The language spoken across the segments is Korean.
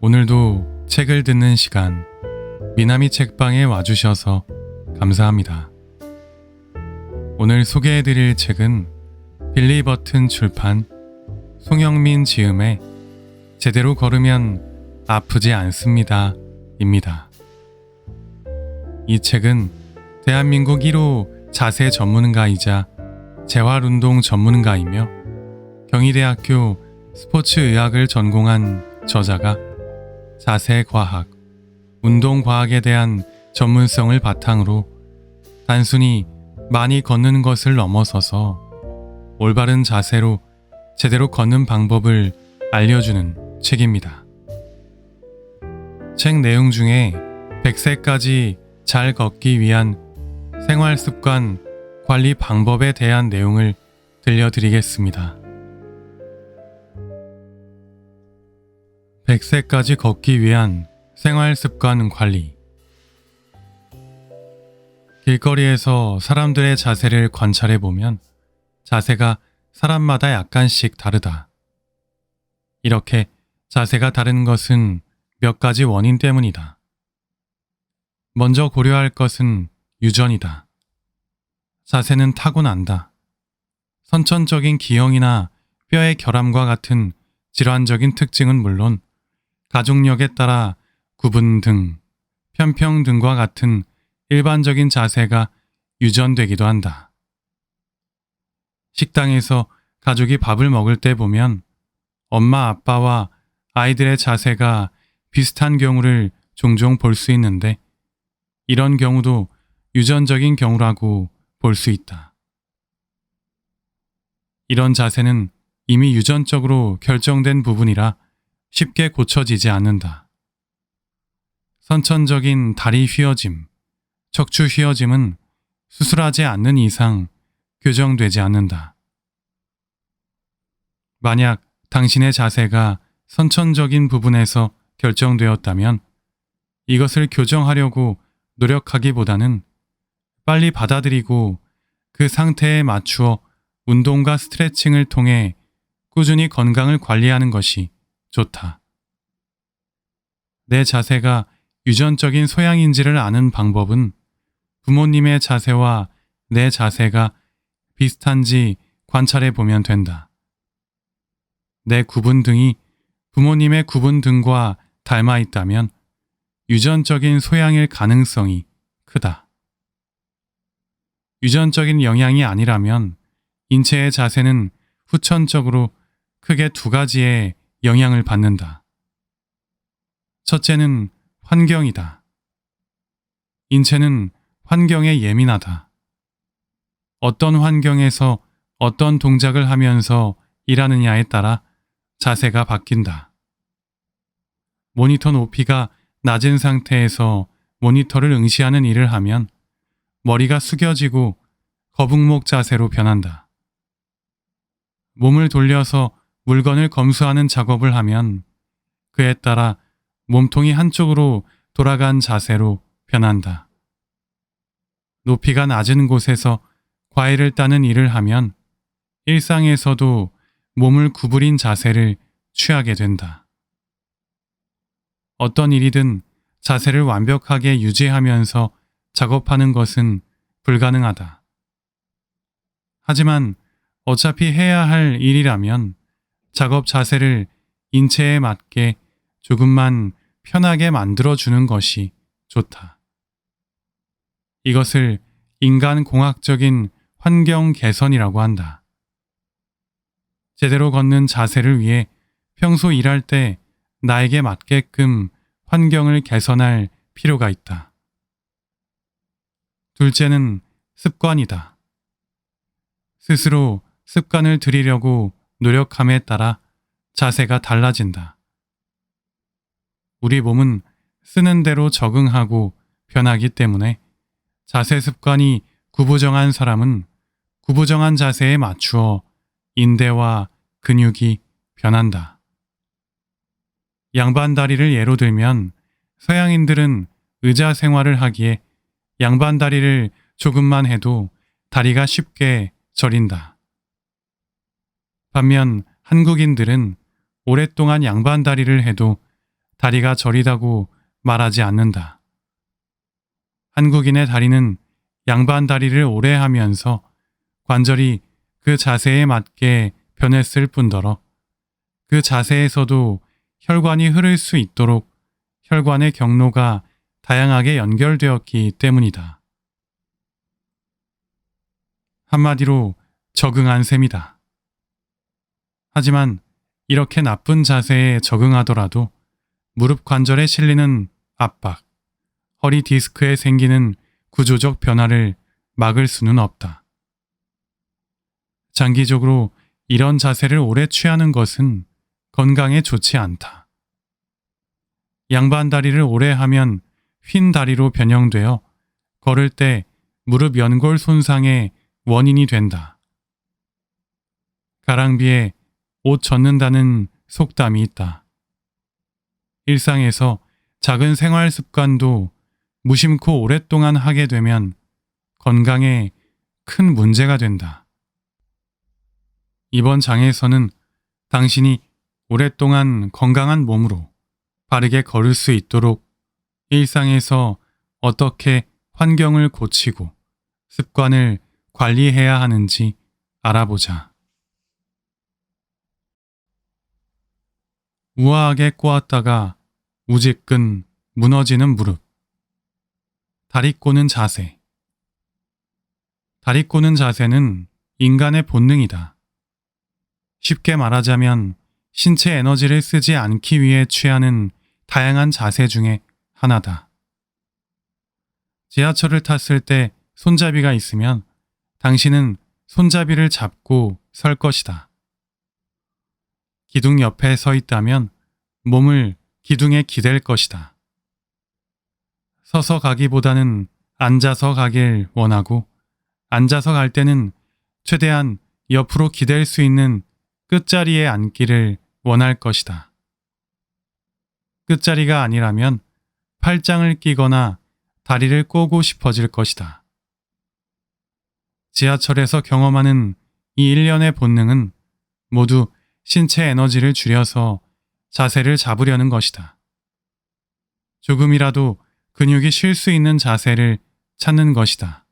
오늘도 책을 듣는 시간, 미나미 책방에 와주셔서 감사합니다. 오늘 소개해드릴 책은 빌리 버튼 출판, 송영민 지음의 제대로 걸으면 아프지 않습니다 입니다. 이 책은 대한민국 1호 자세 전문가이자 재활운동 전문가이며 경희대학교 스포츠의학을 전공한 저자가 자세과학, 운동과학에 대한 전문성을 바탕으로 단순히 많이 걷는 것을 넘어서서 올바른 자세로 제대로 걷는 방법을 알려주는 책입니다. 책 내용 중에 100세까지 잘 걷기 위한 생활습관 관리 방법에 대한 내용을 들려드리겠습니다. 100세까지 걷기 위한 생활습관 관리. 길거리에서 사람들의 자세를 관찰해보면 자세가 사람마다 약간씩 다르다. 이렇게 자세가 다른 것은 몇 가지 원인 때문이다. 먼저 고려할 것은 유전이다. 자세는 타고난다. 선천적인 기형이나 뼈의 결함과 같은 질환적인 특징은 물론 가족력에 따라 구분 등, 편평 등과 같은 일반적인 자세가 유전되기도 한다. 식당에서 가족이 밥을 먹을 때 보면 엄마 아빠와 아이들의 자세가 비슷한 경우를 종종 볼 수 있는데 이런 경우도 유전적인 경우라고 볼 수 있다. 이런 자세는 이미 유전적으로 결정된 부분이라 쉽게 고쳐지지 않는다. 선천적인 다리 휘어짐, 척추 휘어짐은 수술하지 않는 이상 교정되지 않는다. 만약 당신의 자세가 선천적인 부분에서 결정되었다면 이것을 교정하려고 노력하기보다는 빨리 받아들이고 그 상태에 맞추어 운동과 스트레칭을 통해 꾸준히 건강을 관리하는 것이 좋다. 내 자세가 유전적인 소양인지를 아는 방법은 부모님의 자세와 내 자세가 비슷한지 관찰해 보면 된다. 내 구분 등이 부모님의 구분 등과 닮아 있다면 유전적인 소양일 가능성이 크다. 유전적인 영향이 아니라면 인체의 자세는 후천적으로 크게 두 가지의 영향을 받는다. 첫째는 환경이다. 인체는 환경에 예민하다. 어떤 환경에서 어떤 동작을 하면서 일하느냐에 따라 자세가 바뀐다. 모니터 높이가 낮은 상태에서 모니터를 응시하는 일을 하면 머리가 숙여지고 거북목 자세로 변한다. 몸을 돌려서 물건을 검수하는 작업을 하면 그에 따라 몸통이 한쪽으로 돌아간 자세로 변한다. 높이가 낮은 곳에서 과일을 따는 일을 하면 일상에서도 몸을 구부린 자세를 취하게 된다. 어떤 일이든 자세를 완벽하게 유지하면서 작업하는 것은 불가능하다. 하지만 어차피 해야 할 일이라면 작업 자세를 인체에 맞게 조금만 편하게 만들어주는 것이 좋다. 이것을 인간공학적인 환경 개선이라고 한다. 제대로 걷는 자세를 위해 평소 일할 때 나에게 맞게끔 환경을 개선할 필요가 있다. 둘째는 습관이다. 스스로 습관을 들이려고 노력함에 따라 자세가 달라진다. 우리 몸은 쓰는 대로 적응하고 변하기 때문에 자세 습관이 구부정한 사람은 구부정한 자세에 맞추어 인대와 근육이 변한다. 양반다리를 예로 들면 서양인들은 의자 생활을 하기에 양반다리를 조금만 해도 다리가 쉽게 저린다. 반면 한국인들은 오랫동안 양반다리를 해도 다리가 저리다고 말하지 않는다. 한국인의 다리는 양반 다리를 오래 하면서 관절이 그 자세에 맞게 변했을 뿐더러 그 자세에서도 혈관이 흐를 수 있도록 혈관의 경로가 다양하게 연결되었기 때문이다. 한마디로 적응한 셈이다. 하지만 이렇게 나쁜 자세에 적응하더라도 무릎 관절에 실리는 압박, 허리 디스크에 생기는 구조적 변화를 막을 수는 없다. 장기적으로 이런 자세를 오래 취하는 것은 건강에 좋지 않다. 양반 다리를 오래 하면 휜 다리로 변형되어 걸을 때 무릎 연골 손상의 원인이 된다. 가랑비에 옷 젖는다는 속담이 있다. 일상에서 작은 생활 습관도 무심코 오랫동안 하게 되면 건강에 큰 문제가 된다. 이번 장에서는 당신이 오랫동안 건강한 몸으로 바르게 걸을 수 있도록 일상에서 어떻게 환경을 고치고 습관을 관리해야 하는지 알아보자. 우아하게 꼬았다가 우지끈 무너지는 무릎. 다리 꼬는 자세. 다리 꼬는 자세는 인간의 본능이다. 쉽게 말하자면 신체 에너지를 쓰지 않기 위해 취하는 다양한 자세 중에 하나다. 지하철을 탔을 때 손잡이가 있으면 당신은 손잡이를 잡고 설 것이다. 기둥 옆에 서 있다면 몸을 기둥에 기댈 것이다. 서서 가기보다는 앉아서 가길 원하고 앉아서 갈 때는 최대한 옆으로 기댈 수 있는 끝자리에 앉기를 원할 것이다. 끝자리가 아니라면 팔짱을 끼거나 다리를 꼬고 싶어질 것이다. 지하철에서 경험하는 이 일련의 본능은 모두 신체 에너지를 줄여서 자세를 잡으려는 것이다. 조금이라도 근육이 쉴 수 있는 자세를 찾는 것이다.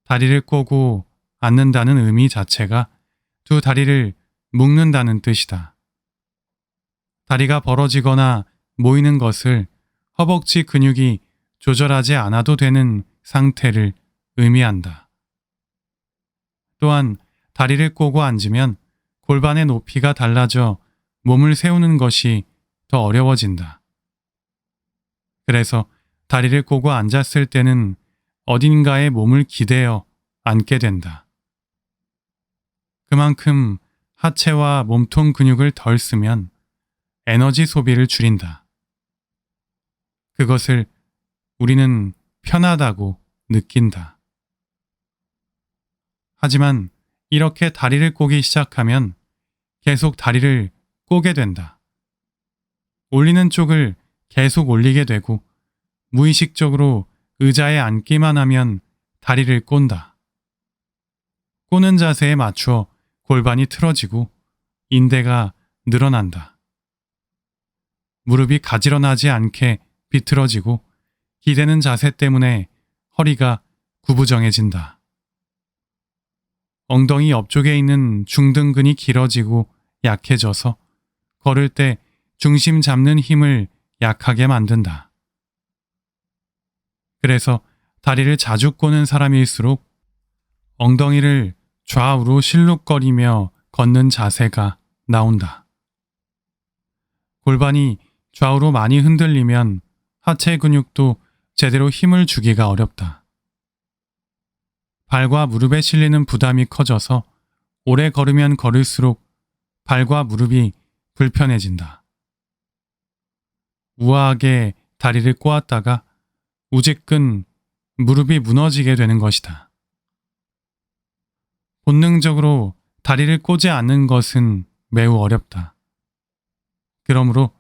다리를 꼬고 앉는다는 의미 자체가 두 다리를 묶는다는 뜻이다. 다리가 벌어지거나 모이는 것을 허벅지 근육이 조절하지 않아도 되는 상태를 의미한다. 또한 다리를 꼬고 앉으면 골반의 높이가 달라져 몸을 세우는 것이 더 어려워진다. 그래서 다리를 꼬고 앉았을 때는 어딘가에 몸을 기대어 앉게 된다. 그만큼 하체와 몸통 근육을 덜 쓰면 에너지 소비를 줄인다. 그것을 우리는 편하다고 느낀다. 하지만 이렇게 다리를 꼬기 시작하면 계속 다리를 꼬게 된다. 올리는 쪽을 계속 올리게 되고 무의식적으로 의자에 앉기만 하면 다리를 꼰다. 꼬는 자세에 맞추어 골반이 틀어지고 인대가 늘어난다. 무릎이 가지런하지 않게 비틀어지고 기대는 자세 때문에 허리가 구부정해진다. 엉덩이 옆쪽에 있는 중등근이 길어지고 약해져서 걸을 때 중심 잡는 힘을 약하게 만든다. 그래서 다리를 자주 꼬는 사람일수록 엉덩이를 좌우로 실룩거리며 걷는 자세가 나온다. 골반이 좌우로 많이 흔들리면 하체 근육도 제대로 힘을 주기가 어렵다. 발과 무릎에 실리는 부담이 커져서 오래 걸으면 걸을수록 발과 무릎이 불편해진다. 우아하게 다리를 꼬았다가 우지끈 무릎이 무너지게 되는 것이다. 본능적으로 다리를 꼬지 않는 것은 매우 어렵다. 그러므로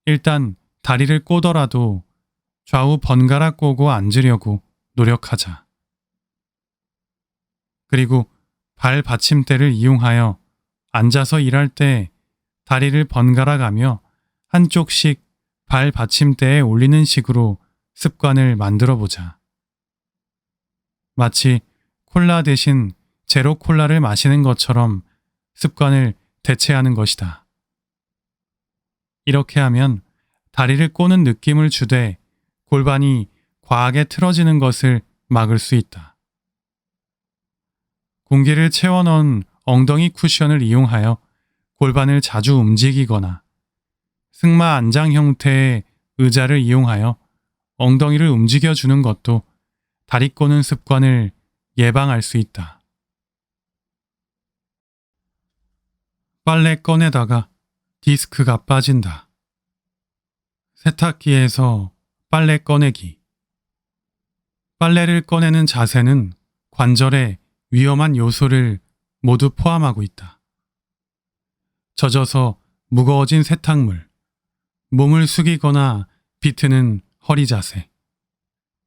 일단 다리를 꼬더라도 좌우 번갈아 꼬고 앉으려고 노력하자. 그리고 발 받침대를 이용하여 앉아서 일할 때 다리를 번갈아 가며 한쪽씩 발 받침대에 올리는 식으로 습관을 만들어 보자. 마치 콜라 대신 제로 콜라를 마시는 것처럼 습관을 대체하는 것이다. 이렇게 하면 다리를 꼬는 느낌을 주되 골반이 과하게 틀어지는 것을 막을 수 있다. 공기를 채워넣은 엉덩이 쿠션을 이용하여 골반을 자주 움직이거나 승마 안장 형태의 의자를 이용하여 엉덩이를 움직여주는 것도 다리 꼬는 습관을 예방할 수 있다. 빨래 꺼내다가 디스크가 빠진다. 세탁기에서 빨래 꺼내기. 빨래를 꺼내는 자세는 관절에 위험한 요소를 모두 포함하고 있다. 젖어서 무거워진 세탁물, 몸을 숙이거나 비트는 허리 자세,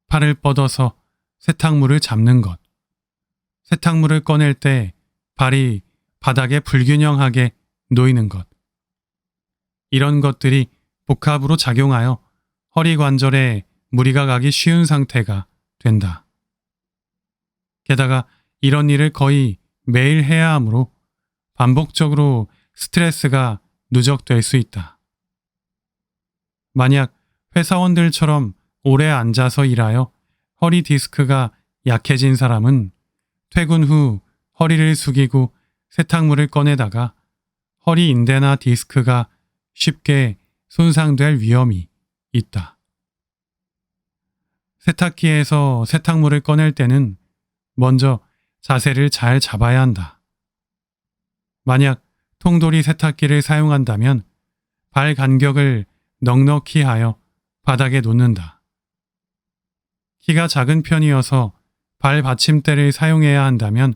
팔을 뻗어서 세탁물을 잡는 것, 세탁물을 꺼낼 때 발이 바닥에 불균형하게 놓이는 것. 이런 것들이 복합으로 작용하여 허리 관절에 무리가 가기 쉬운 상태가 된다. 게다가 이런 일을 거의 매일 해야 하므로 반복적으로 스트레스가 누적될 수 있다. 만약 회사원들처럼 오래 앉아서 일하여 허리 디스크가 약해진 사람은 퇴근 후 허리를 숙이고 세탁물을 꺼내다가 허리 인대나 디스크가 쉽게 손상될 위험이 있다. 세탁기에서 세탁물을 꺼낼 때는 먼저 자세를 잘 잡아야 한다. 만약 통돌이 세탁기를 사용한다면 발 간격을 넉넉히 하여 바닥에 놓는다. 키가 작은 편이어서 발 받침대를 사용해야 한다면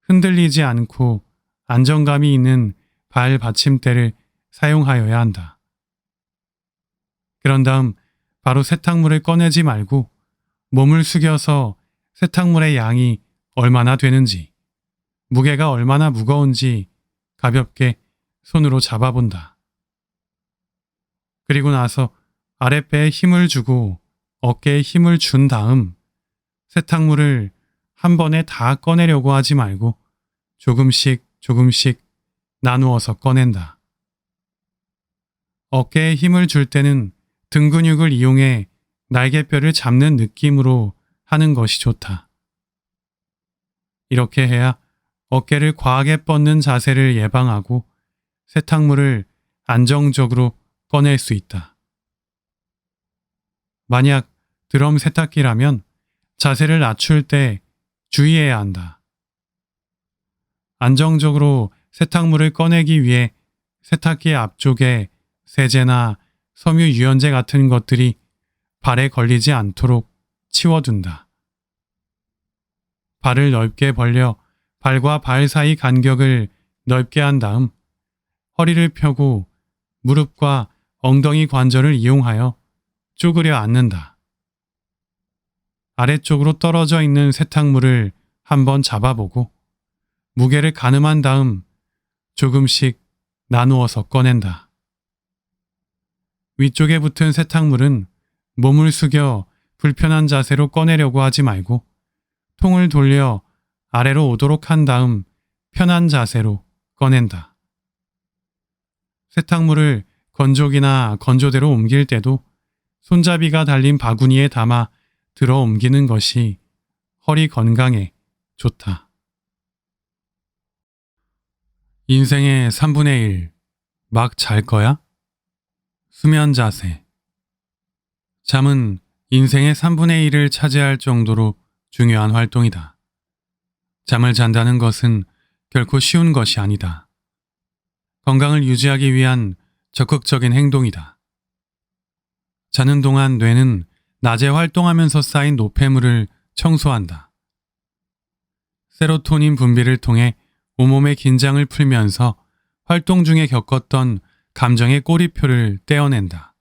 흔들리지 않고 안정감이 있는 발 받침대를 사용하여야 한다. 그런 다음 바로 세탁물을 꺼내지 말고 몸을 숙여서 세탁물의 양이 얼마나 되는지, 무게가 얼마나 무거운지 가볍게 손으로 잡아본다. 그리고 나서 아랫배에 힘을 주고 어깨에 힘을 준 다음 세탁물을 한 번에 다 꺼내려고 하지 말고 조금씩 나누어서 꺼낸다. 어깨에 힘을 줄 때는 등 근육을 이용해 날개뼈를 잡는 느낌으로 하는 것이 좋다. 이렇게 해야 어깨를 과하게 뻗는 자세를 예방하고 세탁물을 안정적으로 꺼낼 수 있다. 만약 드럼 세탁기라면 자세를 낮출 때 주의해야 한다. 안정적으로 세탁물을 꺼내기 위해 세탁기 앞쪽에 세제나 섬유 유연제 같은 것들이 발에 걸리지 않도록 치워둔다. 발을 넓게 벌려 발과 발 사이 간격을 넓게 한 다음 허리를 펴고 무릎과 엉덩이 관절을 이용하여 쪼그려 앉는다. 아래쪽으로 떨어져 있는 세탁물을 한번 잡아보고 무게를 가늠한 다음 조금씩 나누어서 꺼낸다. 위쪽에 붙은 세탁물은 몸을 숙여 불편한 자세로 꺼내려고 하지 말고 통을 돌려 아래로 오도록 한 다음 편한 자세로 꺼낸다. 세탁물을 건조기나 건조대로 옮길 때도 손잡이가 달린 바구니에 담아 들어 옮기는 것이 허리 건강에 좋다. 인생의 3분의 1, 막 잘 거야? 수면 자세. 잠은 인생의 3분의 1을 차지할 정도로 중요한 활동이다. 잠을 잔다는 것은 결코 쉬운 것이 아니다. 건강을 유지하기 위한 적극적인 행동이다. 자는 동안 뇌는 낮에 활동하면서 쌓인 노폐물을 청소한다. 세로토닌 분비를 통해 온몸의 긴장을 풀면서 활동 중에 겪었던 감정의 꼬리표를 떼어낸다.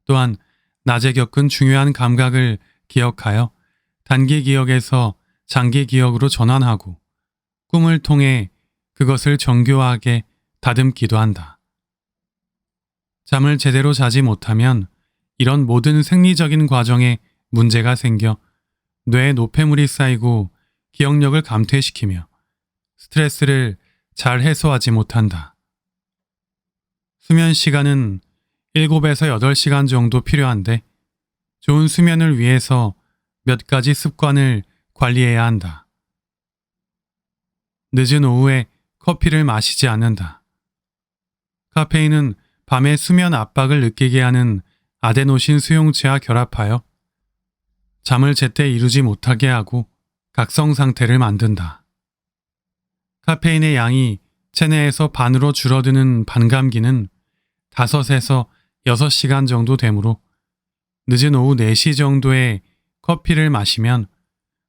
또한 낮에 겪은 중요한 감각을 기억하여 단기 기억에서 장기 기억으로 전환하고 꿈을 통해 그것을 정교하게 다듬기도 한다. 잠을 제대로 자지 못하면 이런 모든 생리적인 과정에 문제가 생겨 뇌에 노폐물이 쌓이고 기억력을 감퇴시키며 스트레스를 잘 해소하지 못한다. 수면 시간은 7에서 8시간 정도 필요한데 좋은 수면을 위해서 몇 가지 습관을 관리해야 한다. 늦은 오후에 커피를 마시지 않는다. 카페인은 밤에 수면 압박을 느끼게 하는 아데노신 수용체와 결합하여 잠을 제때 이루지 못하게 하고 각성 상태를 만든다. 카페인의 양이 체내에서 반으로 줄어드는 반감기는 5에서 6시간 정도 되므로 늦은 오후 4시 정도에 커피를 마시면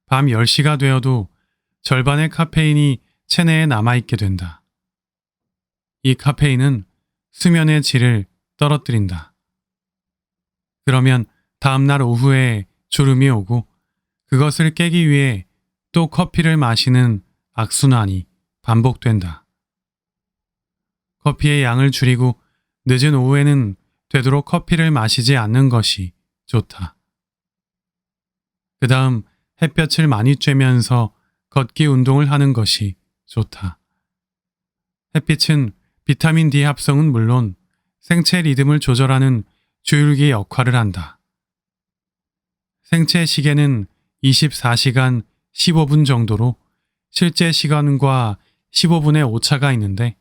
밤 10시가 되어도 절반의 카페인이 체내에 남아있게 된다. 이 카페인은 수면의 질을 떨어뜨린다. 그러면 다음날 오후에 졸음이 오고 그것을 깨기 위해 또 커피를 마시는 악순환이 반복된다. 커피의 양을 줄이고 늦은 오후에는 되도록 커피를 마시지 않는 것이 좋다. 그 다음 햇볕을 많이 쬐면서 걷기 운동을 하는 것이 좋다. 햇빛은 비타민 D 합성은 물론 생체 리듬을 조절하는 조율기 역할을 한다. 생체 시계는 24시간 15분 정도로 실제 시간과 15분의 오차가 있는데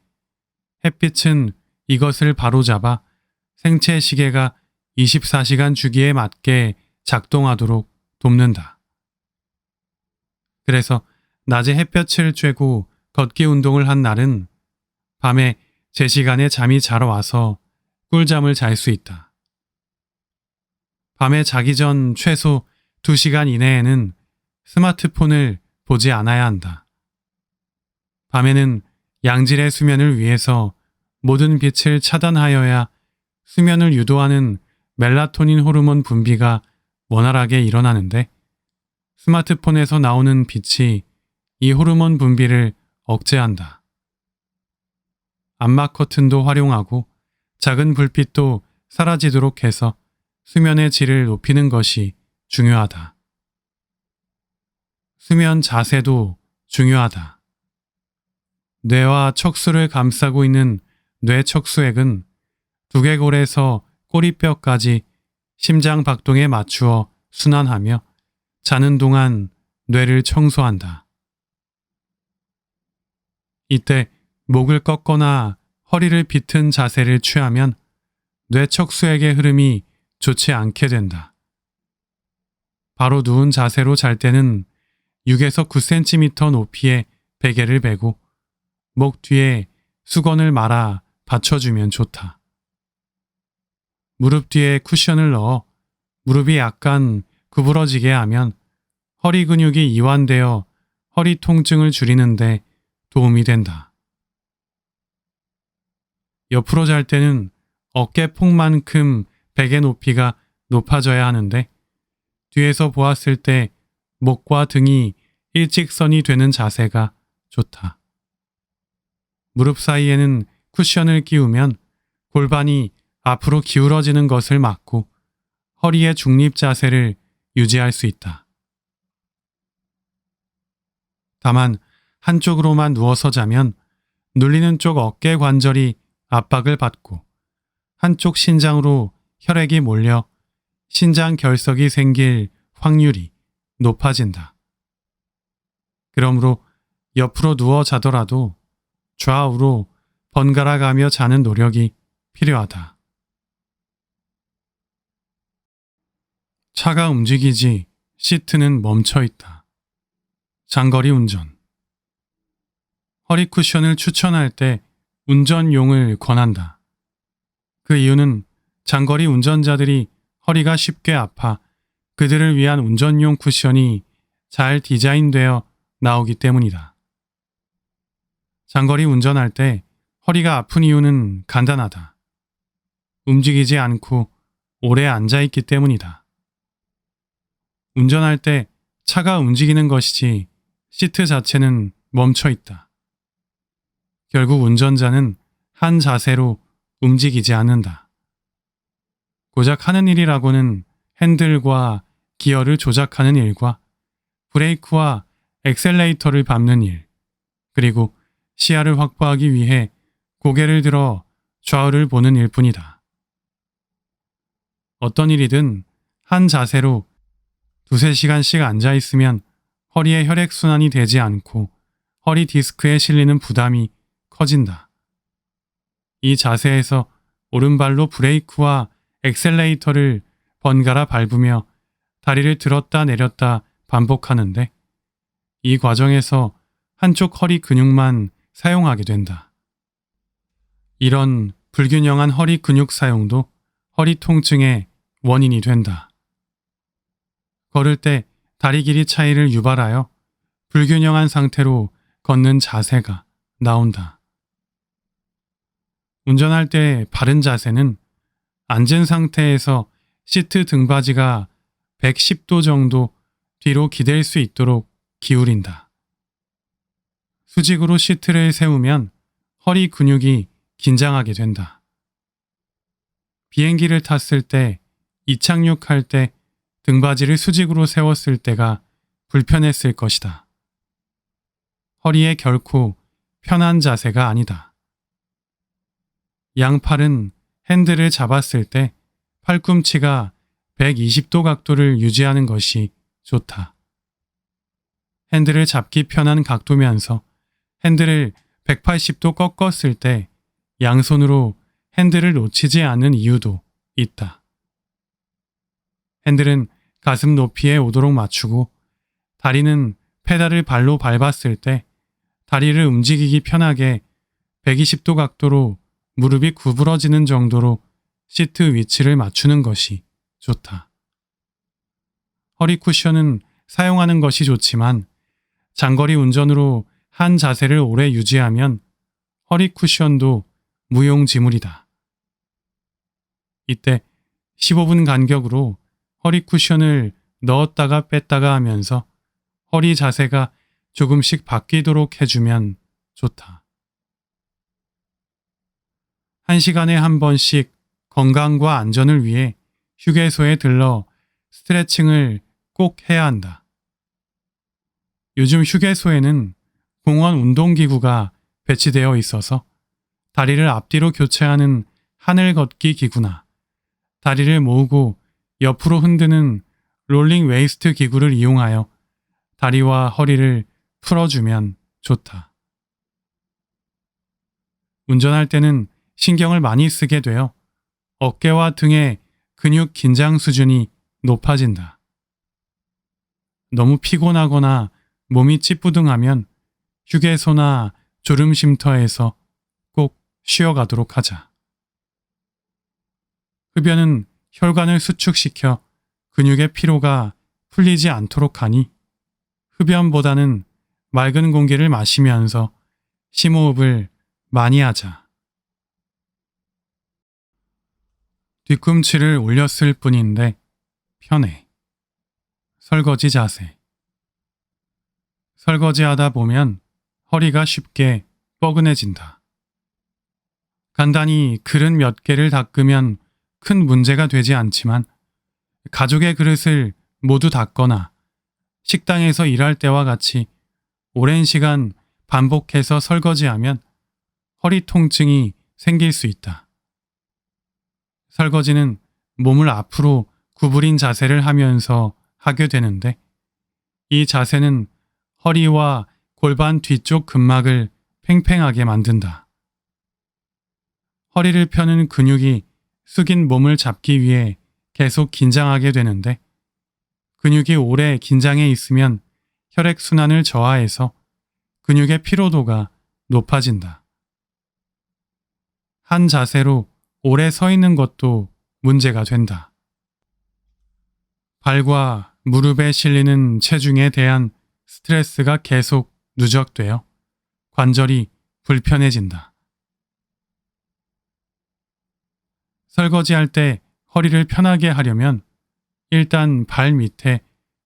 햇빛은 이것을 바로잡아 생체 시계가 24시간 주기에 맞게 작동하도록 돕는다. 그래서 낮에 햇볕을 쬐고 걷기 운동을 한 날은 밤에 제 시간에 잠이 잘 와서 꿀잠을 잘 수 있다. 밤에 자기 전 최소 2시간 이내에는 스마트폰을 보지 않아야 한다. 밤에는 양질의 수면을 위해서 모든 빛을 차단하여야 수면을 유도하는 멜라토닌 호르몬 분비가 원활하게 일어나는데 스마트폰에서 나오는 빛이 이 호르몬 분비를 억제한다. 암막 커튼도 활용하고 작은 불빛도 사라지도록 해서 수면의 질을 높이는 것이 중요하다. 수면 자세도 중요하다. 뇌와 척수를 감싸고 있는 뇌척수액은 두개골에서 꼬리뼈까지 심장 박동에 맞추어 순환하며 자는 동안 뇌를 청소한다. 이때 목을 꺾거나 허리를 비튼 자세를 취하면 뇌척수액의 흐름이 좋지 않게 된다. 바로 누운 자세로 잘 때는 6에서 9cm 높이의 베개를 베고 목 뒤에 수건을 말아 받쳐주면 좋다. 무릎 뒤에 쿠션을 넣어 무릎이 약간 구부러지게 하면 허리 근육이 이완되어 허리 통증을 줄이는데 도움이 된다. 옆으로 잘 때는 어깨폭만큼 베개 높이가 높아져야 하는데 뒤에서 보았을 때 목과 등이 일직선이 되는 자세가 좋다. 무릎 사이에는 쿠션을 끼우면 골반이 앞으로 기울어지는 것을 막고 허리의 중립 자세를 유지할 수 있다. 다만 한쪽으로만 누워서 자면 눌리는 쪽 어깨 관절이 압박을 받고 한쪽 신장으로 혈액이 몰려 신장 결석이 생길 확률이 높아진다. 그러므로 옆으로 누워 자더라도 좌우로 번갈아 가며 자는 노력이 필요하다. 차가 움직이지 시트는 멈춰 있다. 장거리 운전. 허리 쿠션을 추천할 때 운전용을 권한다. 그 이유는 장거리 운전자들이 허리가 쉽게 아파 그들을 위한 운전용 쿠션이 잘 디자인되어 나오기 때문이다. 장거리 운전할 때 허리가 아픈 이유는 간단하다. 움직이지 않고 오래 앉아있기 때문이다. 운전할 때 차가 움직이는 것이지 시트 자체는 멈춰 있다. 결국 운전자는 한 자세로 움직이지 않는다. 고작 하는 일이라고는 핸들과 기어를 조작하는 일과 브레이크와 엑셀레이터를 밟는 일, 그리고 시야를 확보하기 위해 고개를 들어 좌우를 보는 일뿐이다. 어떤 일이든 한 자세로 두세 시간씩 앉아 있으면 허리에 혈액순환이 되지 않고 허리 디스크에 실리는 부담이 커진다. 이 자세에서 오른발로 브레이크와 엑셀레이터를 번갈아 밟으며 다리를 들었다 내렸다 반복하는데 이 과정에서 한쪽 허리 근육만 사용하게 된다. 이런 불균형한 허리 근육 사용도 허리 통증의 원인이 된다. 걸을 때 다리 길이 차이를 유발하여 불균형한 상태로 걷는 자세가 나온다. 운전할 때 바른 자세는 앉은 상태에서 시트 등받이가 110도 정도 뒤로 기댈 수 있도록 기울인다. 수직으로 시트를 세우면 허리 근육이 긴장하게 된다. 비행기를 탔을 때, 이착륙할 때 등받이를 수직으로 세웠을 때가 불편했을 것이다. 허리에 결코 편한 자세가 아니다. 양팔은 핸들을 잡았을 때 팔꿈치가 120도 각도를 유지하는 것이 좋다. 핸들을 잡기 편한 각도면서 핸들을 180도 꺾었을 때 양손으로 핸들을 놓치지 않는 이유도 있다. 핸들은 가슴 높이에 오도록 맞추고 다리는 페달을 발로 밟았을 때 다리를 움직이기 편하게 120도 각도로 무릎이 구부러지는 정도로 시트 위치를 맞추는 것이 좋다. 허리 쿠션은 사용하는 것이 좋지만 장거리 운전으로 한 자세를 오래 유지하면 허리 쿠션도 무용지물이다. 이때 15분 간격으로 허리 쿠션을 넣었다가 뺐다가 하면서 허리 자세가 조금씩 바뀌도록 해주면 좋다. 1시간에 한 번씩 건강과 안전을 위해 휴게소에 들러 스트레칭을 꼭 해야 한다. 요즘 휴게소에는 공원 운동기구가 배치되어 있어서 다리를 앞뒤로 교체하는 하늘 걷기 기구나 다리를 모으고 옆으로 흔드는 롤링 웨이스트 기구를 이용하여 다리와 허리를 풀어주면 좋다. 운전할 때는 신경을 많이 쓰게 되어 어깨와 등의 근육 긴장 수준이 높아진다. 너무 피곤하거나 몸이 찌뿌둥하면 휴게소나 졸음쉼터에서 꼭 쉬어가도록 하자. 흡연은 혈관을 수축시켜 근육의 피로가 풀리지 않도록 하니 흡연보다는 맑은 공기를 마시면서 심호흡을 많이 하자. 뒤꿈치를 올렸을 뿐인데 편해. 설거지 자세. 설거지하다 보면 허리가 쉽게 뻐근해진다. 간단히 그릇 몇 개를 닦으면 큰 문제가 되지 않지만 가족의 그릇을 모두 닦거나 식당에서 일할 때와 같이 오랜 시간 반복해서 설거지하면 허리 통증이 생길 수 있다. 설거지는 몸을 앞으로 구부린 자세를 하면서 하게 되는데 이 자세는 허리와 골반 뒤쪽 근막을 팽팽하게 만든다. 허리를 펴는 근육이 숙인 몸을 잡기 위해 계속 긴장하게 되는데 근육이 오래 긴장해 있으면 혈액순환을 저하해서 근육의 피로도가 높아진다. 한 자세로 오래 서 있는 것도 문제가 된다. 발과 무릎에 실리는 체중에 대한 스트레스가 계속 누적되어 관절이 불편해진다. 설거지할 때 허리를 편하게 하려면 일단 발 밑에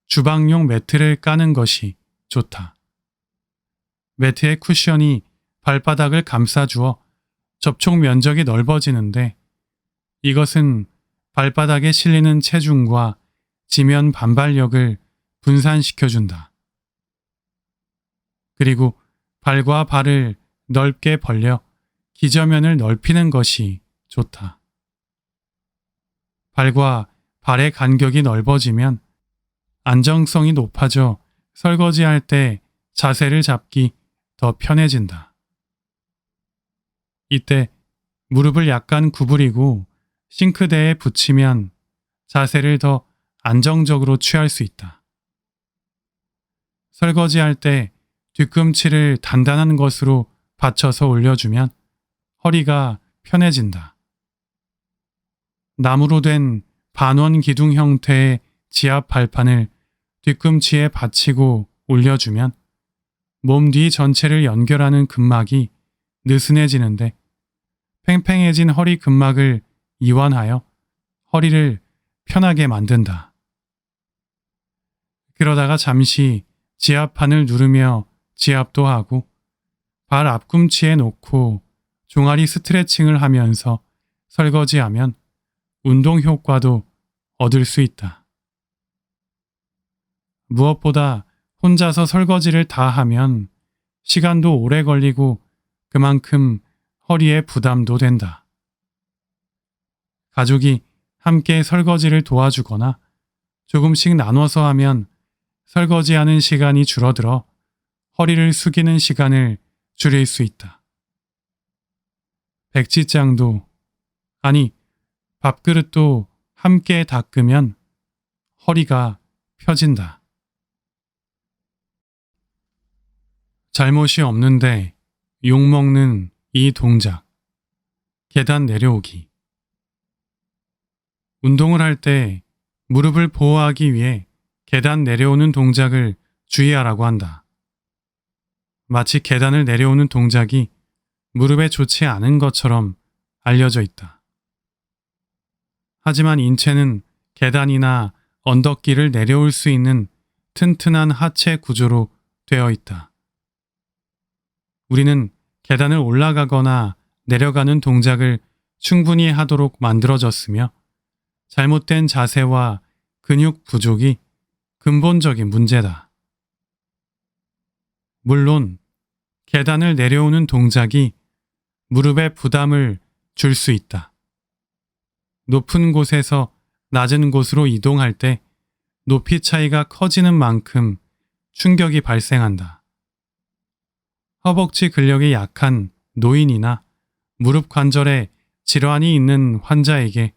주방용 매트를 까는 것이 좋다. 매트의 쿠션이 발바닥을 감싸주어 접촉 면적이 넓어지는데 이것은 발바닥에 실리는 체중과 지면 반발력을 분산시켜준다. 그리고 발과 발을 넓게 벌려 기저면을 넓히는 것이 좋다. 발과 발의 간격이 넓어지면 안정성이 높아져 설거지할 때 자세를 잡기 더 편해진다. 이때 무릎을 약간 구부리고 싱크대에 붙이면 자세를 더 안정적으로 취할 수 있다. 설거지할 때 뒤꿈치를 단단한 것으로 받쳐서 올려주면 허리가 편해진다. 나무로 된 반원 기둥 형태의 지압 발판을 뒤꿈치에 받치고 올려주면 몸 뒤 전체를 연결하는 근막이 느슨해지는데 팽팽해진 허리 근막을 이완하여 허리를 편하게 만든다. 그러다가 잠시 지압판을 누르며 지압도 하고 발 앞꿈치에 놓고 종아리 스트레칭을 하면서 설거지하면 운동 효과도 얻을 수 있다. 무엇보다 혼자서 설거지를 다 하면 시간도 오래 걸리고 그만큼 허리에 부담도 된다. 가족이 함께 설거지를 도와주거나 조금씩 나눠서 하면 설거지하는 시간이 줄어들어 허리를 숙이는 시간을 줄일 수 있다. 백지장도, 아니 밥그릇도 함께 닦으면 허리가 펴진다. 잘못이 없는데 욕먹는 이 동작, 계단 내려오기. 운동을 할 때 무릎을 보호하기 위해 계단 내려오는 동작을 주의하라고 한다. 마치 계단을 내려오는 동작이 무릎에 좋지 않은 것처럼 알려져 있다. 하지만 인체는 계단이나 언덕길을 내려올 수 있는 튼튼한 하체 구조로 되어 있다. 우리는 계단을 올라가거나 내려가는 동작을 충분히 하도록 만들어졌으며 잘못된 자세와 근육 부족이 근본적인 문제다. 물론 계단을 내려오는 동작이 무릎에 부담을 줄 수 있다. 높은 곳에서 낮은 곳으로 이동할 때 높이 차이가 커지는 만큼 충격이 발생한다. 허벅지 근력이 약한 노인이나 무릎 관절에 질환이 있는 환자에게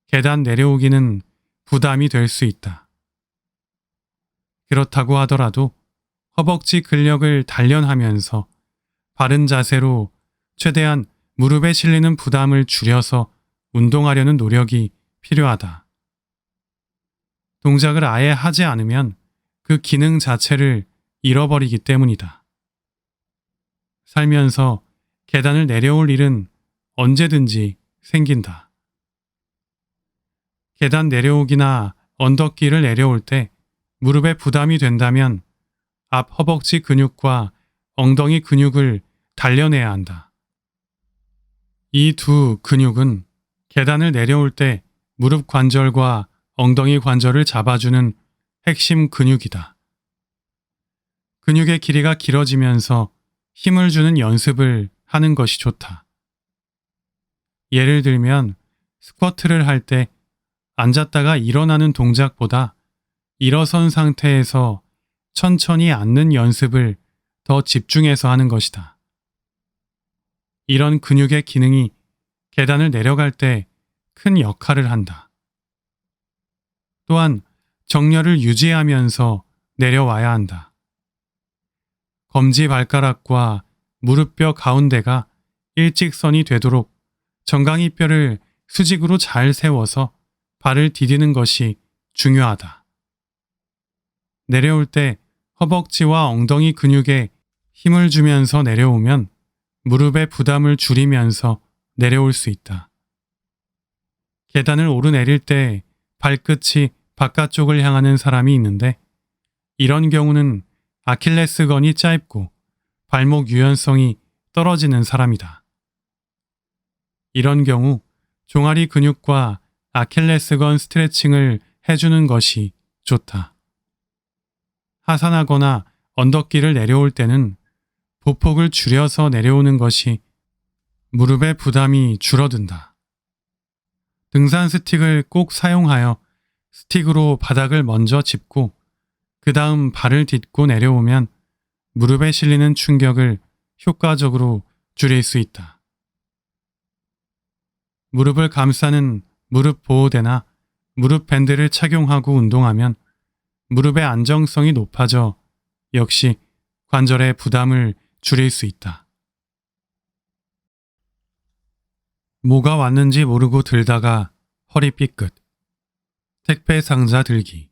계단 내려오기는 부담이 될 수 있다. 그렇다고 하더라도 허벅지 근력을 단련하면서 바른 자세로 최대한 무릎에 실리는 부담을 줄여서 운동하려는 노력이 필요하다. 동작을 아예 하지 않으면 그 기능 자체를 잃어버리기 때문이다. 살면서 계단을 내려올 일은 언제든지 생긴다. 계단 내려오기나 언덕길을 내려올 때 무릎에 부담이 된다면 앞 허벅지 근육과 엉덩이 근육을 단련해야 한다. 이 두 근육은 계단을 내려올 때 무릎 관절과 엉덩이 관절을 잡아주는 핵심 근육이다. 근육의 길이가 길어지면서 힘을 주는 연습을 하는 것이 좋다. 예를 들면 스쿼트를 할 때 앉았다가 일어나는 동작보다 일어선 상태에서 천천히 앉는 연습을 더 집중해서 하는 것이다. 이런 근육의 기능이 계단을 내려갈 때 큰 역할을 한다. 또한 정렬을 유지하면서 내려와야 한다. 검지 발가락과 무릎뼈 가운데가 일직선이 되도록 정강이뼈를 수직으로 잘 세워서 발을 디디는 것이 중요하다. 내려올 때 허벅지와 엉덩이 근육에 힘을 주면서 내려오면 무릎의 부담을 줄이면서 내려올 수 있다. 계단을 오르내릴 때 발끝이 바깥쪽을 향하는 사람이 있는데 이런 경우는 아킬레스건이 짧고 발목 유연성이 떨어지는 사람이다. 이런 경우 종아리 근육과 아킬레스건 스트레칭을 해주는 것이 좋다. 하산하거나 언덕길을 내려올 때는 보폭을 줄여서 내려오는 것이 무릎의 부담이 줄어든다. 등산 스틱을 꼭 사용하여 스틱으로 바닥을 먼저 짚고 그 다음 발을 딛고 내려오면 무릎에 실리는 충격을 효과적으로 줄일 수 있다. 무릎을 감싸는 무릎 보호대나 무릎 밴드를 착용하고 운동하면 무릎의 안정성이 높아져 역시 관절의 부담을 줄일 수 있다. 뭐가 왔는지 모르고 들다가 허리 삐끗. 택배 상자 들기.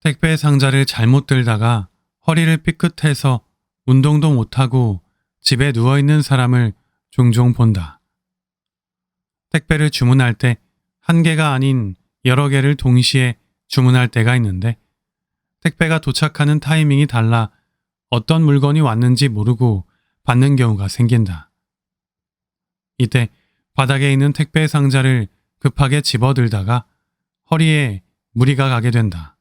택배 상자를 잘못 들다가 허리를 삐끗해서 운동도 못하고 집에 누워있는 사람을 종종 본다. 택배를 주문할 때 한 개가 아닌 여러 개를 동시에 주문할 때가 있는데 택배가 도착하는 타이밍이 달라 어떤 물건이 왔는지 모르고 받는 경우가 생긴다. 이때 바닥에 있는 택배 상자를 급하게 집어들다가 허리에 무리가 가게 된다.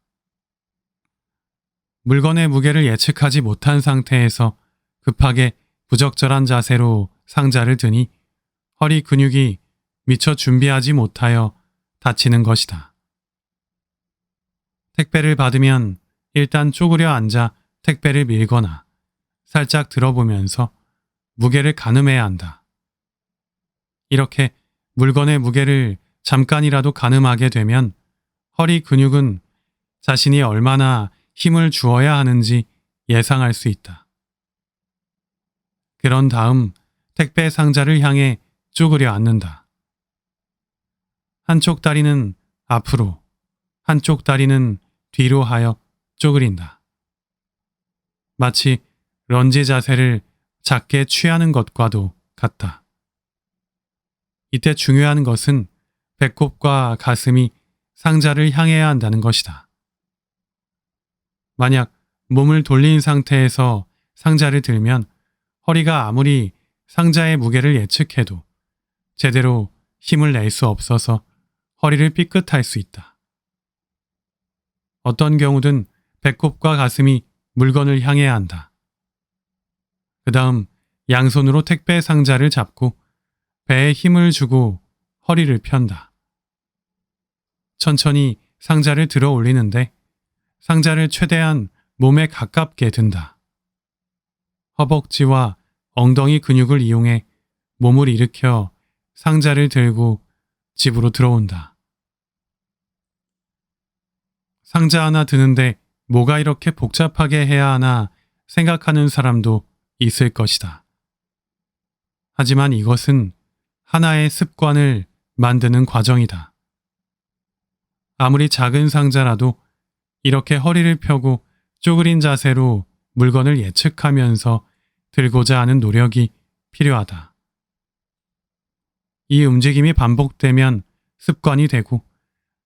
물건의 무게를 예측하지 못한 상태에서 급하게 부적절한 자세로 상자를 드니 허리 근육이 미처 준비하지 못하여 다치는 것이다. 택배를 받으면 일단 쪼그려 앉아 택배를 밀거나 살짝 들어보면서 무게를 가늠해야 한다. 이렇게 물건의 무게를 잠깐이라도 가늠하게 되면 허리 근육은 자신이 얼마나 힘을 주어야 하는지 예상할 수 있다. 그런 다음 택배 상자를 향해 쪼그려 앉는다. 한쪽 다리는 앞으로, 한쪽 다리는 뒤로 하여 쪼그린다. 마치 런지 자세를 작게 취하는 것과도 같다. 이때 중요한 것은 배꼽과 가슴이 상자를 향해야 한다는 것이다. 만약 몸을 돌린 상태에서 상자를 들면 허리가 아무리 상자의 무게를 예측해도 제대로 힘을 낼 수 없어서 허리를 삐끗할 수 있다. 어떤 경우든 배꼽과 가슴이 물건을 향해야 한다. 그 다음 양손으로 택배 상자를 잡고 배에 힘을 주고 허리를 편다. 천천히 상자를 들어 올리는데 상자를 최대한 몸에 가깝게 든다. 허벅지와 엉덩이 근육을 이용해 몸을 일으켜 상자를 들고 집으로 들어온다. 상자 하나 드는데 뭐가 이렇게 복잡하게 해야 하나 생각하는 사람도 있을 것이다. 하지만 이것은 하나의 습관을 만드는 과정이다. 아무리 작은 상자라도 이렇게 허리를 펴고 쪼그린 자세로 물건을 예측하면서 들고자 하는 노력이 필요하다. 이 움직임이 반복되면 습관이 되고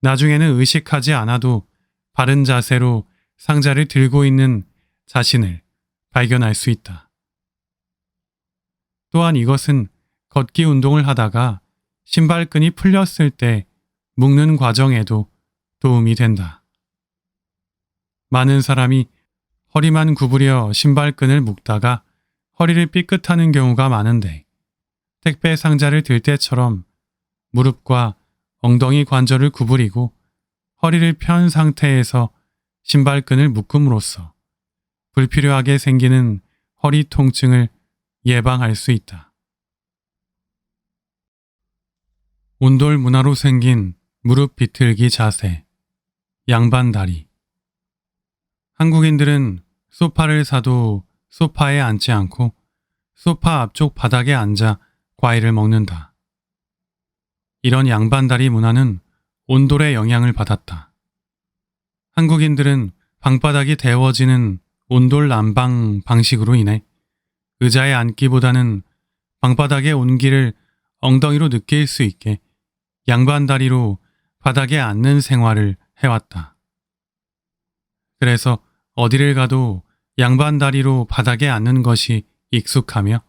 나중에는 의식하지 않아도 바른 자세로 상자를 들고 있는 자신을 발견할 수 있다. 또한 이것은 걷기 운동을 하다가 신발끈이 풀렸을 때 묶는 과정에도 도움이 된다. 많은 사람이 허리만 구부려 신발끈을 묶다가 허리를 삐끗하는 경우가 많은데 택배 상자를 들 때처럼 무릎과 엉덩이 관절을 구부리고 허리를 편 상태에서 신발끈을 묶음으로써 불필요하게 생기는 허리 통증을 예방할 수 있다. 온돌 문화로 생긴 무릎 비틀기 자세, 양반다리. 한국인들은 소파를 사도 소파에 앉지 않고 소파 앞쪽 바닥에 앉아 과일을 먹는다. 이런 양반다리 문화는 온돌의 영향을 받았다. 한국인들은 방바닥이 데워지는 온돌 난방 방식으로 인해 의자에 앉기보다는 방바닥의 온기를 엉덩이로 느낄 수 있게 양반다리로 바닥에 앉는 생활을 해왔다. 그래서 어디를 가도 양반다리로 바닥에 앉는 것이 익숙하며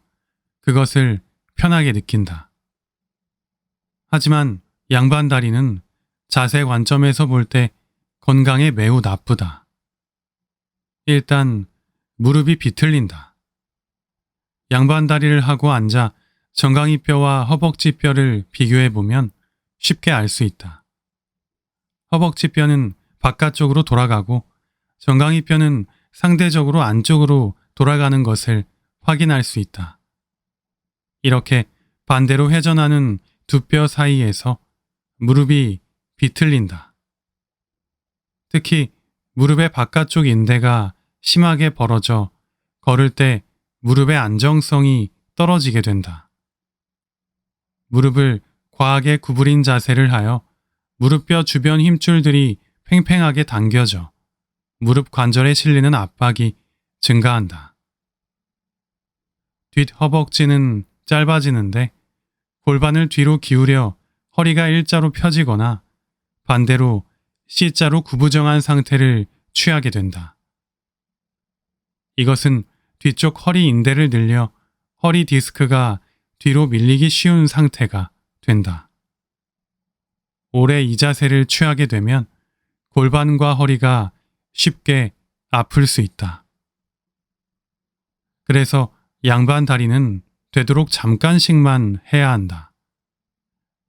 그것을 편하게 느낀다. 하지만 양반 다리는 자세 관점에서 볼 때 건강에 매우 나쁘다. 일단 무릎이 비틀린다. 양반 다리를 하고 앉아 정강이뼈와 허벅지뼈를 비교해보면 쉽게 알 수 있다. 허벅지뼈는 바깥쪽으로 돌아가고 정강이뼈는 상대적으로 안쪽으로 돌아가는 것을 확인할 수 있다. 이렇게 반대로 회전하는 두 뼈 사이에서 무릎이 비틀린다. 특히 무릎의 바깥쪽 인대가 심하게 벌어져 걸을 때 무릎의 안정성이 떨어지게 된다. 무릎을 과하게 구부린 자세를 하여 무릎뼈 주변 힘줄들이 팽팽하게 당겨져 무릎 관절에 실리는 압박이 증가한다. 뒷 허벅지는 짧아지는데 골반을 뒤로 기울여 허리가 일자로 펴지거나 반대로 C자로 구부정한 상태를 취하게 된다. 이것은 뒤쪽 허리 인대를 늘려 허리 디스크가 뒤로 밀리기 쉬운 상태가 된다. 오래 이 자세를 취하게 되면 골반과 허리가 쉽게 아플 수 있다. 그래서 양반 다리는 되도록 잠깐씩만 해야 한다.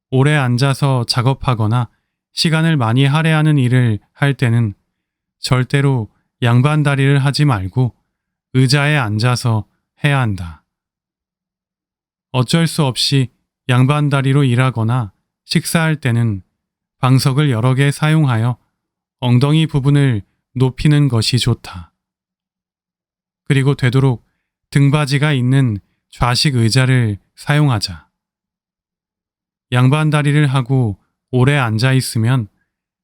오래 앉아서 작업하거나 시간을 많이 할애하는 일을 할 때는 절대로 양반 다리를 하지 말고 의자에 앉아서 해야 한다. 어쩔 수 없이 양반 다리로 일하거나 식사할 때는 방석을 여러 개 사용하여 엉덩이 부분을 높이는 것이 좋다. 그리고 되도록 등받이가 있는 좌식 의자를 사용하자. 양반 다리를 하고 오래 앉아 있으면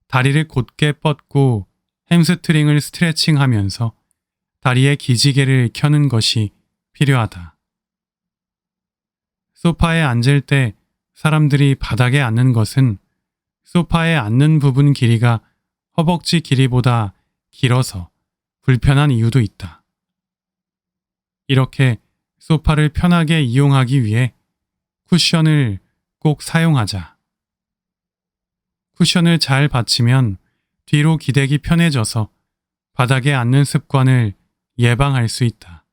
다리를 곧게 뻗고 햄스트링을 스트레칭하면서 다리의 기지개를 켜는 것이 필요하다. 소파에 앉을 때 사람들이 바닥에 앉는 것은 소파에 앉는 부분 길이가 허벅지 길이보다 길어서 불편한 이유도 있다. 이렇게 소파를 편하게 이용하기 위해 쿠션을 꼭 사용하자. 쿠션을 잘 받치면 뒤로 기대기 편해져서 바닥에 앉는 습관을 예방할 수 있다.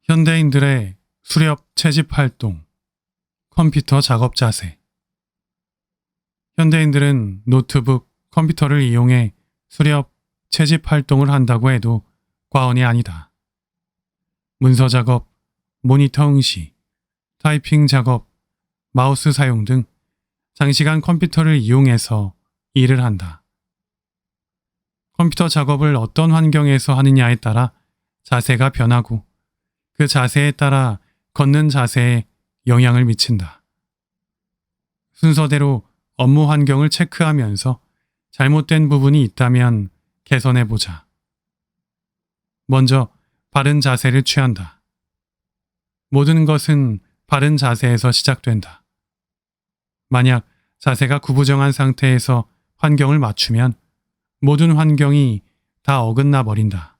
현대인들의 수렵 채집 활동, 컴퓨터 작업 자세. 현대인들은 노트북, 컴퓨터를 이용해 수렵 채집 활동을 한다고 해도 과언이 아니다. 문서 작업, 모니터 응시, 타이핑 작업, 마우스 사용 등 장시간 컴퓨터를 이용해서 일을 한다. 컴퓨터 작업을 어떤 환경에서 하느냐에 따라 자세가 변하고 그 자세에 따라 걷는 자세에 영향을 미친다. 순서대로 업무 환경을 체크하면서 잘못된 부분이 있다면 개선해보자. 먼저 바른 자세를 취한다. 모든 것은 바른 자세에서 시작된다. 만약 자세가 구부정한 상태에서 환경을 맞추면 모든 환경이 다 어긋나 버린다.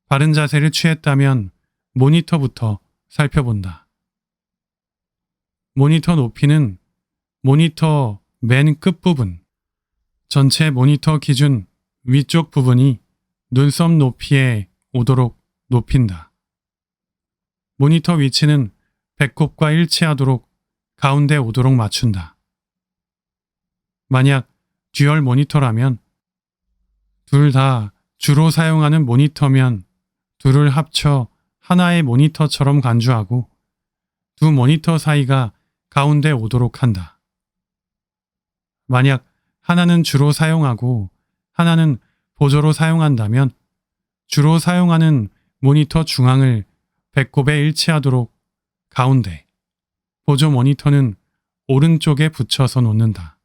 바른 자세를 취했다면 모니터부터 살펴본다. 모니터 높이는 모니터 맨 끝부분, 전체 모니터 기준 위쪽 부분이 눈썹 높이에 오도록 높인다. 모니터 위치는 배꼽과 일치하도록 가운데 오도록 맞춘다. 만약 듀얼 모니터라면 둘 다 주로 사용하는 모니터면 둘을 합쳐 하나의 모니터처럼 간주하고 두 모니터 사이가 가운데 오도록 한다. 만약 하나는 주로 사용하고 하나는 보조로 사용한다면 주로 사용하는 모니터 중앙을 배꼽에 일치하도록 가운데, 보조 모니터는 오른쪽에 붙여서 놓는다.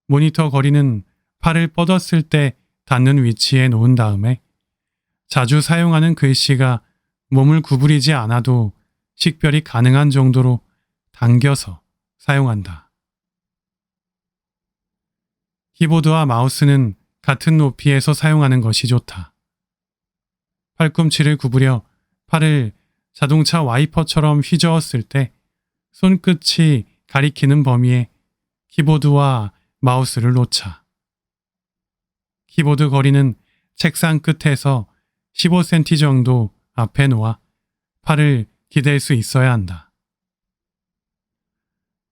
모니터 거리는 팔을 뻗었을 때 닿는 위치에 놓은 다음에 자주 사용하는 글씨가 몸을 구부리지 않아도 식별이 가능한 정도로 당겨서 사용한다. 키보드와 마우스는 같은 높이에서 사용하는 것이 좋다. 팔꿈치를 구부려 팔을 자동차 와이퍼처럼 휘저었을 때 손끝이 가리키는 범위에 키보드와 마우스를 놓자. 키보드 거리는 책상 끝에서 15cm 정도 앞에 놓아 팔을 기댈 수 있어야 한다.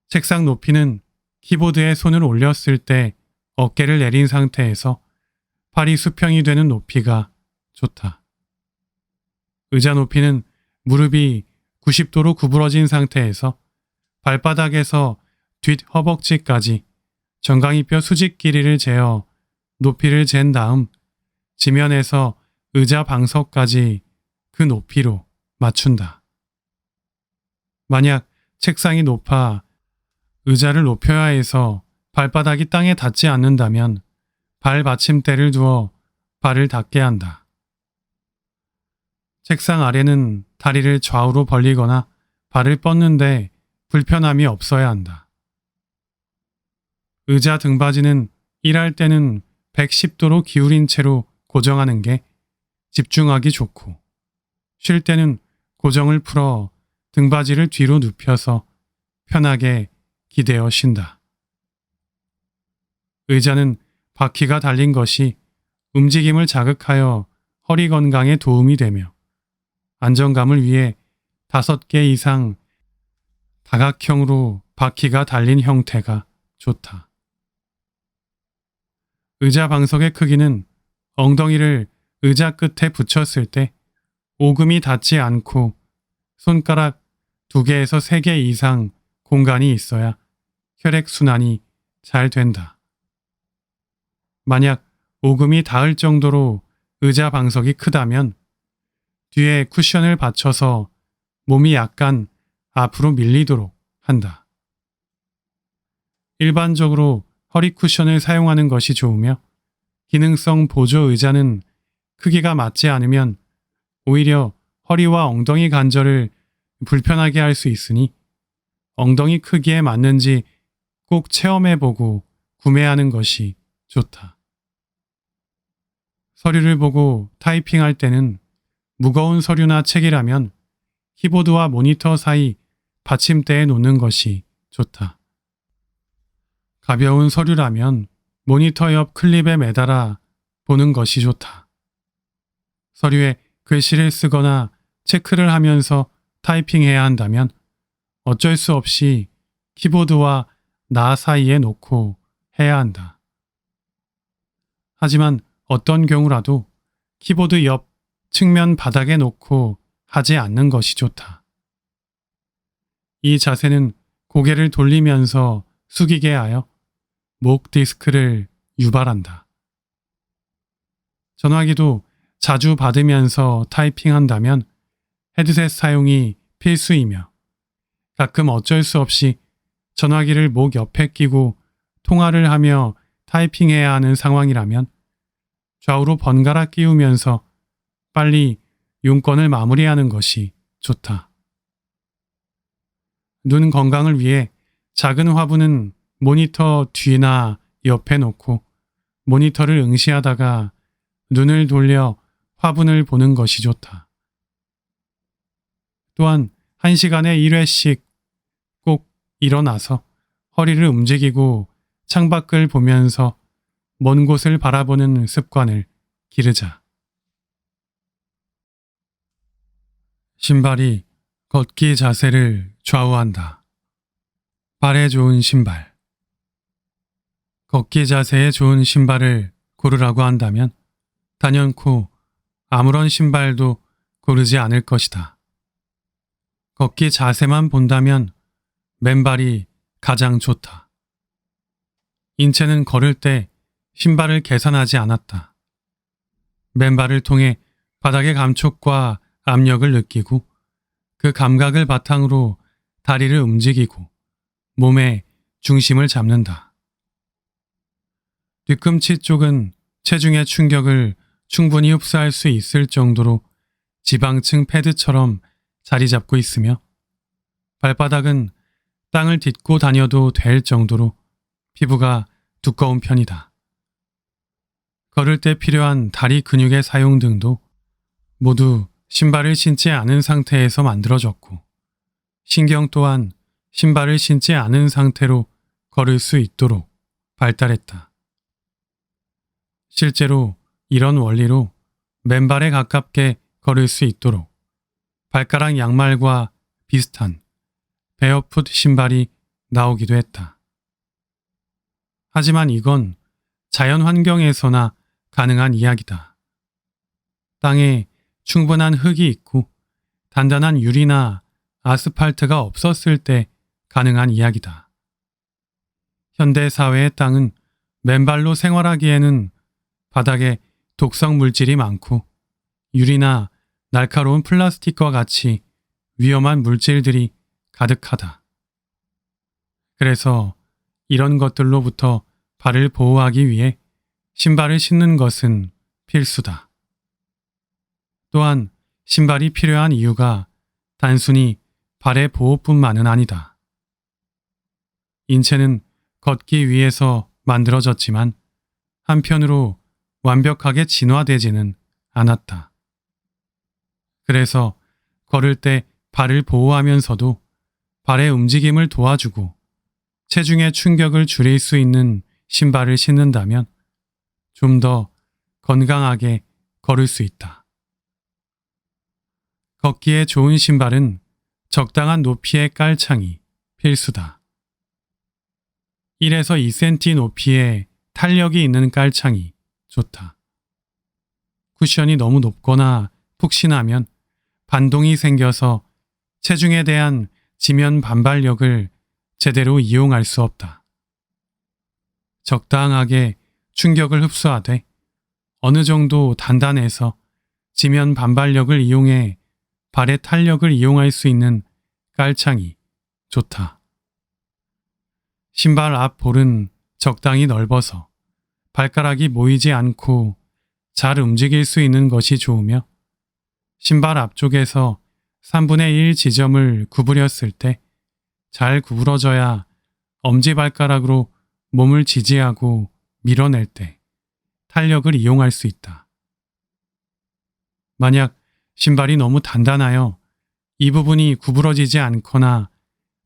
책상 높이는 키보드에 손을 올렸을 때 어깨를 내린 상태에서 팔이 수평이 되는 높이가 좋다. 의자 높이는 무릎이 90도로 구부러진 상태에서 발바닥에서 뒷 허벅지까지 정강이뼈 수직 길이를 재어 높이를 잰 다음 지면에서 의자 방석까지 그 높이로 맞춘다. 만약 책상이 높아 의자를 높여야 해서 발바닥이 땅에 닿지 않는다면 발 받침대를 두어 발을 닿게 한다. 책상 아래는 다리를 좌우로 벌리거나 발을 뻗는데 불편함이 없어야 한다. 의자 등받이는 일할 때는 110도로 기울인 채로 고정하는 게 집중하기 좋고, 쉴 때는 고정을 풀어 등받이를 뒤로 눕혀서 편하게 기대어 쉰다. 의자는 바퀴가 달린 것이 움직임을 자극하여 허리 건강에 도움이 되며 안정감을 위해 5개 이상 다각형으로 바퀴가 달린 형태가 좋다. 의자 방석의 크기는 엉덩이를 의자 끝에 붙였을 때 오금이 닿지 않고 손가락 2개에서 3개 이상 공간이 있어야 혈액순환이 잘 된다. 만약 오금이 닿을 정도로 의자 방석이 크다면 뒤에 쿠션을 받쳐서 몸이 약간 앞으로 밀리도록 한다. 일반적으로 허리 쿠션을 사용하는 것이 좋으며 기능성 보조 의자는 크기가 맞지 않으면 오히려 허리와 엉덩이 관절을 불편하게 할 수 있으니 엉덩이 크기에 맞는지 꼭 체험해보고 구매하는 것이 좋다. 서류를 보고 타이핑할 때는 무거운 서류나 책이라면 키보드와 모니터 사이 받침대에 놓는 것이 좋다. 가벼운 서류라면 모니터 옆 클립에 매달아 보는 것이 좋다. 서류에 글씨를 쓰거나 체크를 하면서 타이핑해야 한다면 어쩔 수 없이 키보드와 나 사이에 놓고 해야 한다. 하지만 어떤 경우라도 키보드 옆 측면 바닥에 놓고 하지 않는 것이 좋다. 이 자세는 고개를 돌리면서 숙이게 하여 목 디스크를 유발한다. 전화기도 자주 받으면서 타이핑한다면 헤드셋 사용이 필수이며 가끔 어쩔 수 없이 전화기를 목 옆에 끼고 통화를 하며 타이핑해야 하는 상황이라면 좌우로 번갈아 끼우면서 빨리 용건을 마무리하는 것이 좋다. 눈 건강을 위해 작은 화분은 모니터 뒤나 옆에 놓고 모니터를 응시하다가 눈을 돌려 화분을 보는 것이 좋다. 또한 1시간에 1회씩 꼭 일어나서 허리를 움직이고 창밖을 보면서 먼 곳을 바라보는 습관을 기르자. 신발이 걷기 자세를 좌우한다. 발에 좋은 신발. 걷기 자세에 좋은 신발을 고르라고 한다면 단연코 아무런 신발도 고르지 않을 것이다. 걷기 자세만 본다면 맨발이 가장 좋다. 인체는 걸을 때 신발을 계산하지 않았다. 맨발을 통해 바닥의 감촉과 압력을 느끼고 그 감각을 바탕으로 다리를 움직이고 몸의 중심을 잡는다. 뒤꿈치 쪽은 체중의 충격을 충분히 흡수할 수 있을 정도로 지방층 패드처럼 자리 잡고 있으며 발바닥은 땅을 딛고 다녀도 될 정도로 피부가 두꺼운 편이다. 걸을 때 필요한 다리 근육의 사용 등도 모두 신발을 신지 않은 상태에서 만들어졌고 신경 또한 신발을 신지 않은 상태로 걸을 수 있도록 발달했다. 실제로 이런 원리로 맨발에 가깝게 걸을 수 있도록 발가락 양말과 비슷한 베어풋 신발이 나오기도 했다. 하지만 이건 자연 환경에서나 가능한 이야기다. 땅에 충분한 흙이 있고 단단한 유리나 아스팔트가 없었을 때 가능한 이야기다. 현대 사회의 땅은 맨발로 생활하기에는 바닥에 독성 물질이 많고 유리나 날카로운 플라스틱과 같이 위험한 물질들이 가득하다. 그래서 이런 것들로부터 발을 보호하기 위해 신발을 신는 것은 필수다. 또한 신발이 필요한 이유가 단순히 발의 보호뿐만은 아니다. 인체는 걷기 위해서 만들어졌지만 한편으로 완벽하게 진화되지는 않았다. 그래서 걸을 때 발을 보호하면서도 발의 움직임을 도와주고 체중의 충격을 줄일 수 있는 신발을 신는다면 좀 더 건강하게 걸을 수 있다. 걷기에 좋은 신발은 적당한 높이의 깔창이 필수다. 1에서 2cm 높이의 탄력이 있는 깔창이 좋다. 쿠션이 너무 높거나 푹신하면 반동이 생겨서 체중에 대한 지면 반발력을 제대로 이용할 수 없다. 적당하게 충격을 흡수하되 어느 정도 단단해서 지면 반발력을 이용해 발의 탄력을 이용할 수 있는 깔창이 좋다. 신발 앞 볼은 적당히 넓어서 발가락이 모이지 않고 잘 움직일 수 있는 것이 좋으며 신발 앞쪽에서 3분의 1 지점을 구부렸을 때 잘 구부러져야 엄지발가락으로 몸을 지지하고 밀어낼 때 탄력을 이용할 수 있다. 만약 신발이 너무 단단하여 이 부분이 구부러지지 않거나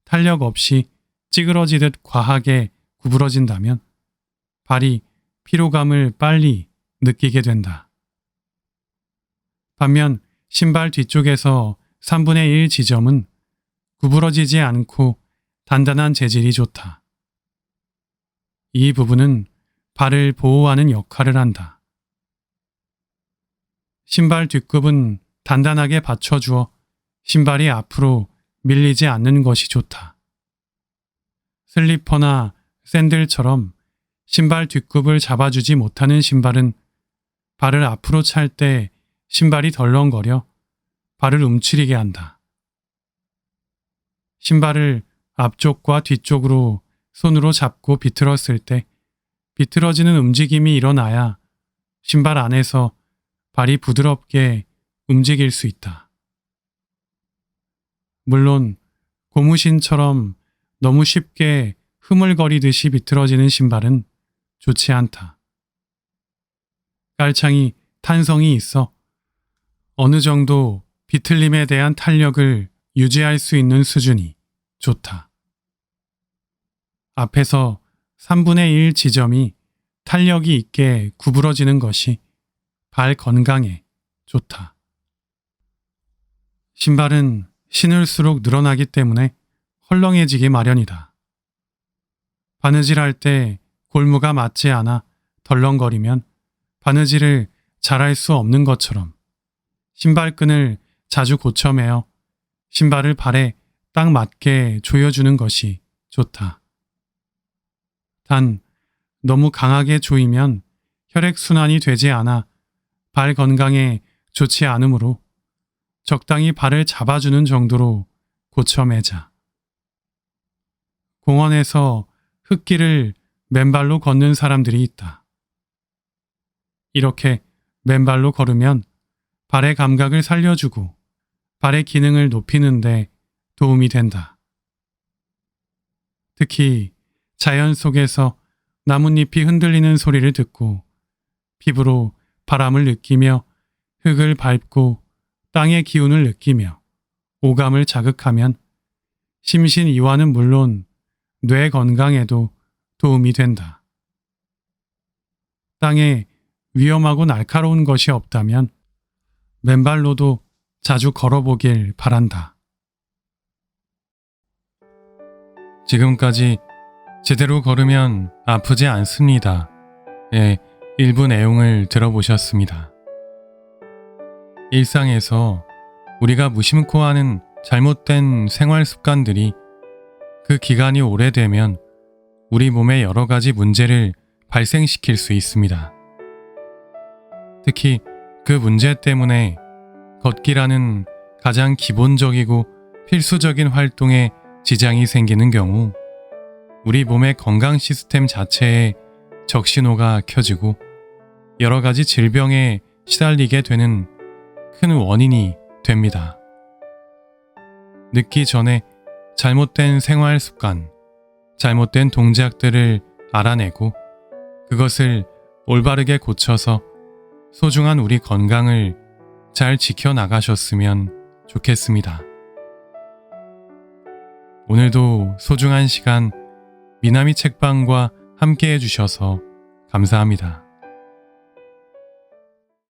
탄력 없이 찌그러지듯 과하게 구부러진다면 발이 피로감을 빨리 느끼게 된다. 반면 신발 뒤쪽에서 3분의 1 지점은 구부러지지 않고 단단한 재질이 좋다. 이 부분은 발을 보호하는 역할을 한다. 신발 뒷굽은 단단하게 받쳐주어 신발이 앞으로 밀리지 않는 것이 좋다. 슬리퍼나 샌들처럼 신발 뒷굽을 잡아주지 못하는 신발은 발을 앞으로 찰 때 신발이 덜렁거려 발을 움츠리게 한다. 신발을 앞쪽과 뒤쪽으로 손으로 잡고 비틀었을 때 비틀어지는 움직임이 일어나야 신발 안에서 발이 부드럽게 움직일 수 있다. 물론 고무신처럼 너무 쉽게 흐물거리듯이 비틀어지는 신발은 좋지 않다. 깔창이 탄성이 있어 어느 정도 비틀림에 대한 탄력을 유지할 수 있는 수준이 좋다. 앞에서 3분의 1 지점이 탄력이 있게 구부러지는 것이 발 건강에 좋다. 신발은 신을수록 늘어나기 때문에 헐렁해지기 마련이다. 바느질할 때 골무가 맞지 않아 덜렁거리면 바느질을 잘할 수 없는 것처럼 신발끈을 자주 고쳐매어 신발을 발에 딱 맞게 조여주는 것이 좋다. 단, 너무 강하게 조이면 혈액순환이 되지 않아 발 건강에 좋지 않으므로 적당히 발을 잡아주는 정도로 고쳐매자. 공원에서 흙길을 맨발로 걷는 사람들이 있다. 이렇게 맨발로 걸으면 발의 감각을 살려주고 발의 기능을 높이는 데 도움이 된다. 특히 자연 속에서 나뭇잎이 흔들리는 소리를 듣고 피부로 바람을 느끼며 흙을 밟고 땅의 기운을 느끼며 오감을 자극하면 심신이완은 물론 뇌 건강에도 도움이 된다. 땅에 위험하고 날카로운 것이 없다면 맨발로도 자주 걸어보길 바란다. 지금까지 제대로 걸으면 아프지 않습니다. 의 일부 내용을 들어보셨습니다. 일상에서 우리가 무심코 하는 잘못된 생활 습관들이 그 기간이 오래되면 우리 몸에 여러 가지 문제를 발생시킬 수 있습니다. 특히 그 문제 때문에 걷기라는 가장 기본적이고 필수적인 활동에 지장이 생기는 경우 우리 몸의 건강 시스템 자체에 적신호가 켜지고 여러 가지 질병에 시달리게 되는 큰 원인이 됩니다. 늦기 전에 잘못된 생활 습관, 잘못된 동작들을 알아내고 그것을 올바르게 고쳐서 소중한 우리 건강을 잘 지켜나가셨으면 좋겠습니다. 오늘도 소중한 시간 미나미 책방과 함께 해주셔서 감사합니다.